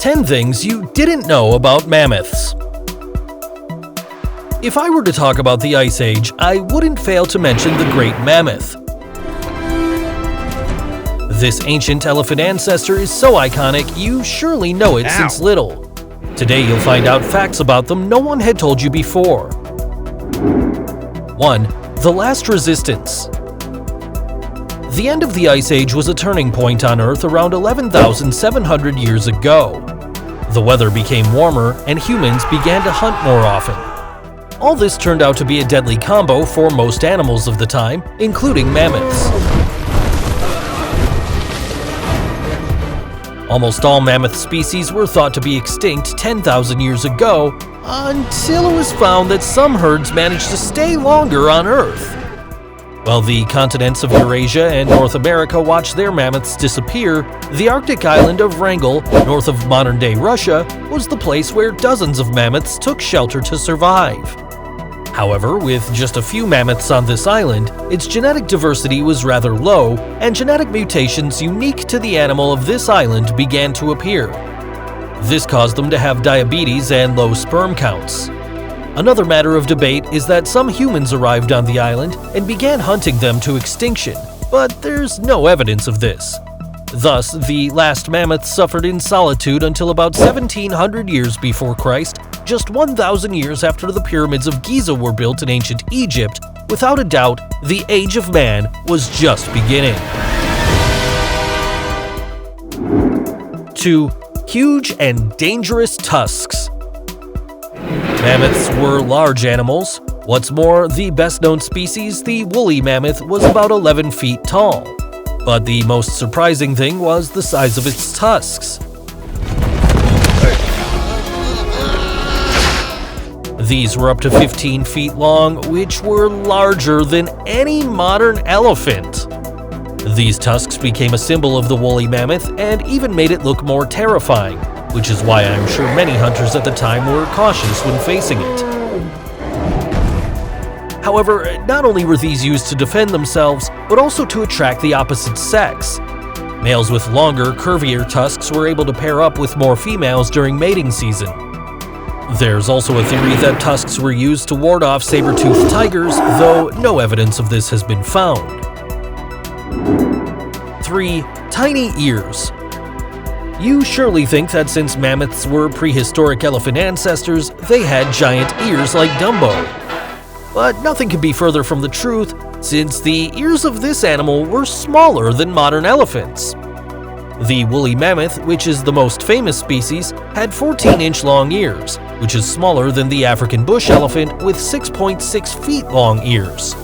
10 things you didn't know about mammoths. If I were to talk about the Ice Age, I wouldn't fail to mention the Great Mammoth. This ancient elephant ancestor is so iconic, you surely know it since little. Today you'll find out facts about them no one had told you before. 1. The Last Resistance. The end of the Ice Age was a turning point on Earth around 11,700 years ago. The weather became warmer and humans began to hunt more often. All this turned out to be a deadly combo for most animals of the time, including mammoths. Almost all mammoth species were thought to be extinct 10,000 years ago, until it was found that some herds managed to stay longer on Earth. While the continents of Eurasia and North America watched their mammoths disappear, the Arctic island of Wrangel, north of modern-day Russia, was the place where dozens of mammoths took shelter to survive. However, with just a few mammoths on this island, its genetic diversity was rather low, and genetic mutations unique to the animal of this island began to appear. This caused them to have diabetes and low sperm counts. Another matter of debate is that some humans arrived on the island and began hunting them to extinction, but there's no evidence of this. Thus, the last mammoths suffered in solitude until about 1700 years before Christ, just 1,000 years after the pyramids of Giza were built in ancient Egypt. Without a doubt, the age of man was just beginning. 2. Huge and dangerous tusks. Mammoths were large animals. What's more, the best-known species, the woolly mammoth, was about 11 feet tall. But the most surprising thing was the size of its tusks. These were up to 15 feet long, which were larger than any modern elephant. These tusks became a symbol of the woolly mammoth and even made it look more terrifying, which is why I'm sure many hunters at the time were cautious when facing it. However, not only were these used to defend themselves, but also to attract the opposite sex. Males with longer, curvier tusks were able to pair up with more females during mating season. There's also a theory that tusks were used to ward off saber-toothed tigers, though no evidence of this has been found. 3. Tiny ears. You surely think that since mammoths were prehistoric elephant ancestors, they had giant ears like Dumbo. But nothing could be further from the truth, since the ears of this animal were smaller than modern elephants. The woolly mammoth, which is the most famous species, had 14-inch long ears, which is smaller than the African bush elephant with 6.6 feet long ears.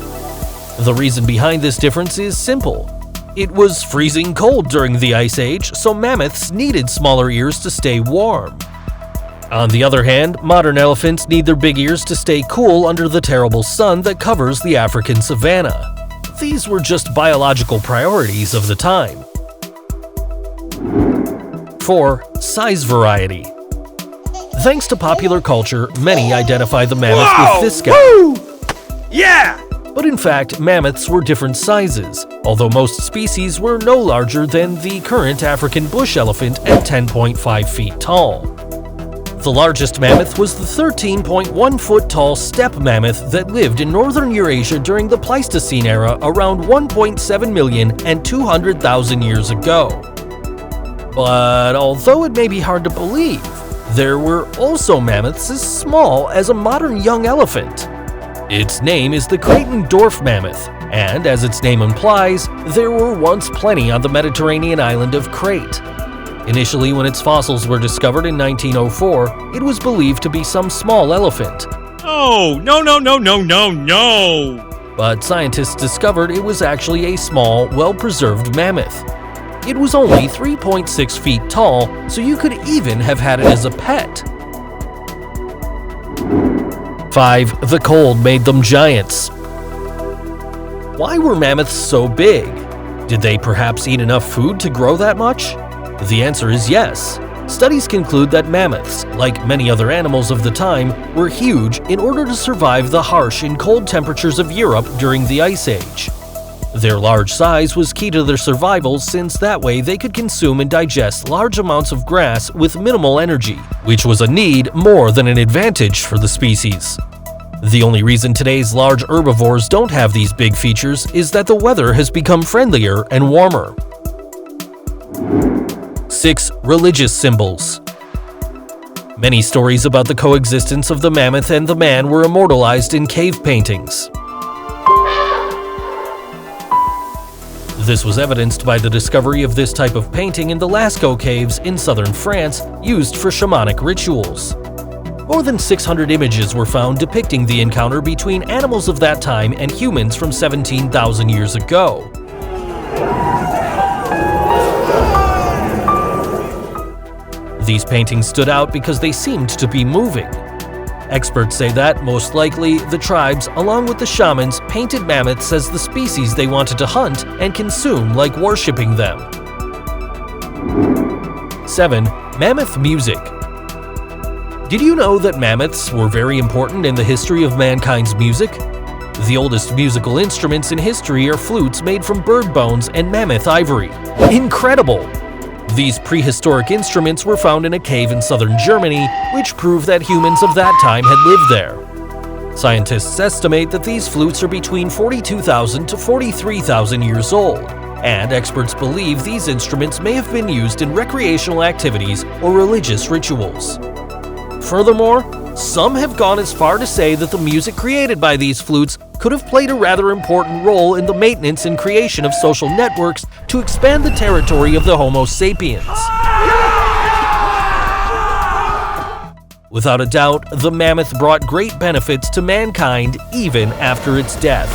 The reason behind this difference is simple. It was freezing cold during the Ice Age, so mammoths needed smaller ears to stay warm. On the other hand, modern elephants need their big ears to stay cool under the terrible sun that covers the African savanna. These were just biological priorities of the time. 4. Size variety. Thanks to popular culture, many identify the mammoth with this guy. Woo! Yeah! But in fact, mammoths were different sizes, although most species were no larger than the current African bush elephant at 10.5 feet tall. The largest mammoth was the 13.1-foot-tall steppe mammoth that lived in northern Eurasia during the Pleistocene era around 1.7 million and 200,000 years ago. But although it may be hard to believe, there were also mammoths as small as a modern young elephant. Its name is the Creighton dwarf mammoth, and as its name implies, there were once plenty on the Mediterranean island of Crete. Initially, when its fossils were discovered in 1904, it was believed to be some small elephant. Oh, no. But scientists discovered it was actually a small, well-preserved mammoth. It was only 3.6 feet tall, so you could even have had it as a pet. 5. The cold made them giants. Why were mammoths so big? Did they perhaps eat enough food to grow that much? The answer is yes. Studies conclude that mammoths, like many other animals of the time, were huge in order to survive the harsh and cold temperatures of Europe during the Ice Age. Their large size was key to their survival, since that way they could consume and digest large amounts of grass with minimal energy, which was a need more than an advantage for the species. The only reason today's large herbivores don't have these big features is that the weather has become friendlier and warmer. 6. Religious symbols. Many stories about the coexistence of the mammoth and the man were immortalized in cave paintings. This was evidenced by the discovery of this type of painting in the Lascaux caves in southern France, used for shamanic rituals. More than 600 images were found depicting the encounter between animals of that time and humans from 17,000 years ago. These paintings stood out because they seemed to be moving. Experts say that, most likely, the tribes, along with the shamans, painted mammoths as the species they wanted to hunt and consume, like worshipping them. 7. Mammoth music. Did you know that mammoths were very important in the history of mankind's music? The oldest musical instruments in history are flutes made from bird bones and mammoth ivory. Incredible! These prehistoric instruments were found in a cave in southern Germany, which proved that humans of that time had lived there. Scientists estimate that these flutes are between 42,000 to 43,000 years old, and experts believe these instruments may have been used in recreational activities or religious rituals. Furthermore, some have gone as far to say that the music created by these flutes could have played a rather important role in the maintenance and creation of social networks to expand the territory of the Homo sapiens. Without a doubt, the mammoth brought great benefits to mankind even after its death.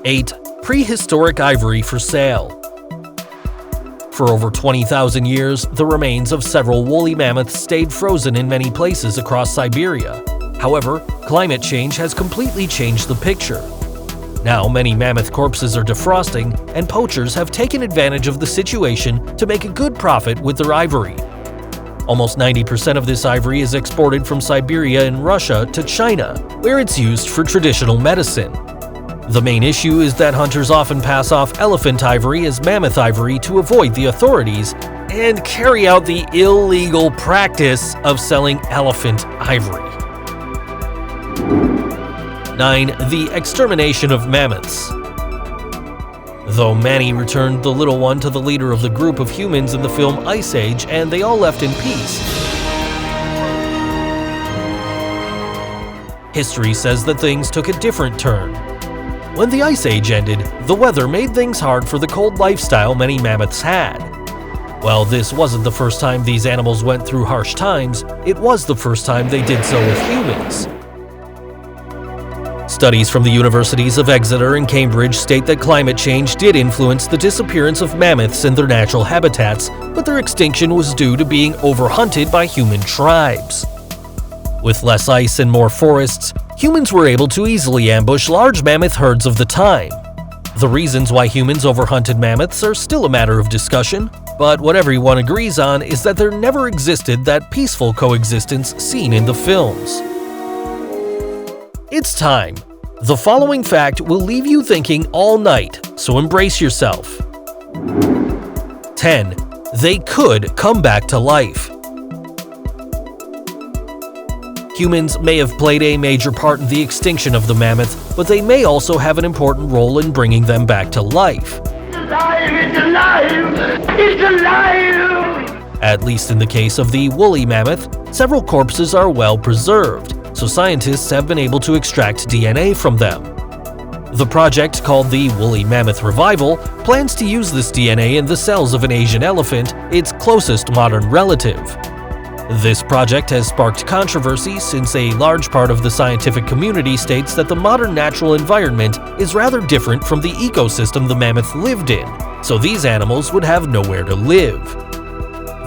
8. Prehistoric ivory for sale. For over 20,000 years, the remains of several woolly mammoths stayed frozen in many places across Siberia. However, climate change has completely changed the picture. Now, many mammoth corpses are defrosting, and poachers have taken advantage of the situation to make a good profit with their ivory. Almost 90% of this ivory is exported from Siberia and Russia to China, where it's used for traditional medicine. The main issue is that hunters often pass off elephant ivory as mammoth ivory to avoid the authorities and carry out the illegal practice of selling elephant ivory. 9. The extermination of mammoths. Though Manny returned the little one to the leader of the group of humans in the film Ice Age, and they all left in peace, history says that things took a different turn. When the Ice Age ended, the weather made things hard for the cold lifestyle many mammoths had. While this wasn't the first time these animals went through harsh times, it was the first time they did so with humans. Studies from the universities of Exeter and Cambridge state that climate change did influence the disappearance of mammoths in their natural habitats, but their extinction was due to being overhunted by human tribes. With less ice and more forests, humans were able to easily ambush large mammoth herds of the time. The reasons why humans overhunted mammoths are still a matter of discussion, but what everyone agrees on is that there never existed that peaceful coexistence seen in the films. It's time. The following fact will leave you thinking all night, so embrace yourself. 10. They could come back to life. Humans may have played a major part in the extinction of the mammoth, but they may also have an important role in bringing them back to life. It's alive! It's alive! It's alive! At least in the case of the woolly mammoth, several corpses are well preserved, so scientists have been able to extract DNA from them. The project, called the Woolly Mammoth Revival, plans to use this DNA in the cells of an Asian elephant, its closest modern relative. This project has sparked controversy since a large part of the scientific community states that the modern natural environment is rather different from the ecosystem the mammoth lived in, so these animals would have nowhere to live.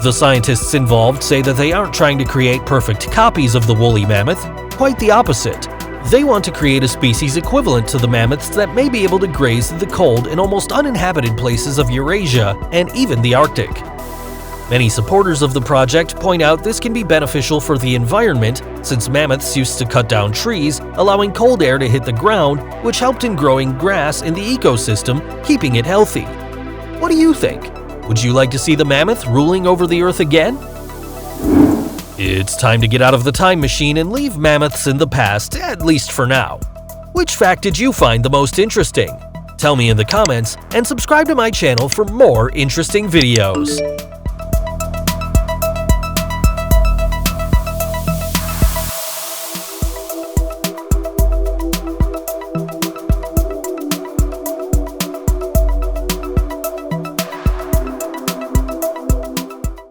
The scientists involved say that they aren't trying to create perfect copies of the woolly mammoth, quite the opposite. They want to create a species equivalent to the mammoths that may be able to graze the cold and almost uninhabited places of Eurasia and even the Arctic. Many supporters of the project point out this can be beneficial for the environment since mammoths used to cut down trees, allowing cold air to hit the ground, which helped in growing grass in the ecosystem, keeping it healthy. What do you think? Would you like to see the mammoth ruling over the Earth again? It's time to get out of the time machine and leave mammoths in the past, at least for now. Which fact did you find the most interesting? Tell me in the comments and subscribe to my channel for more interesting videos.